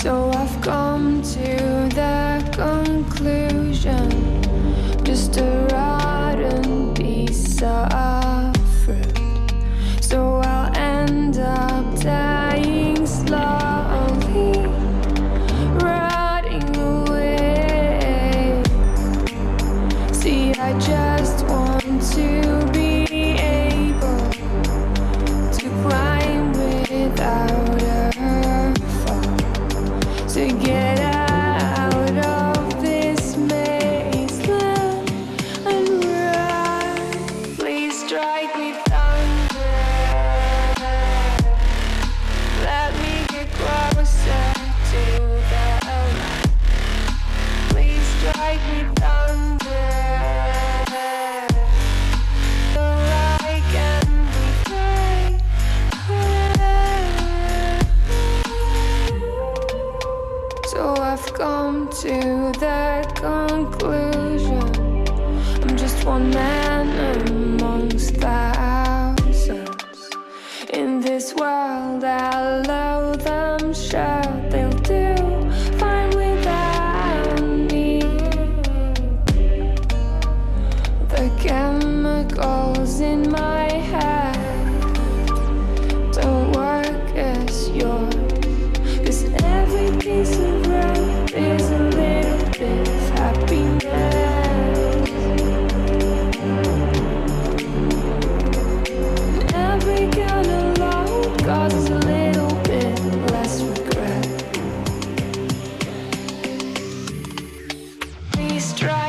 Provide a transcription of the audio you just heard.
So I've come to the conclusion, just a rotten piece of fruit. So I'll end up dying slowly, rotting away. See, I just want to be able to climb without a fall, to get out of this mazeland and run. Please strike me thunder, let me get closer to the light. Please strike me thunder, so I can be free. So I've come to the conclusion, I'm just one man amongst thousands. In this world I'll loathe them, sure they'll do fine without me. The chemicals in my head don't work as yours, 'cause every piece of road is a little bit of happiness. And every kind of load causes a little bit less regret. Please try.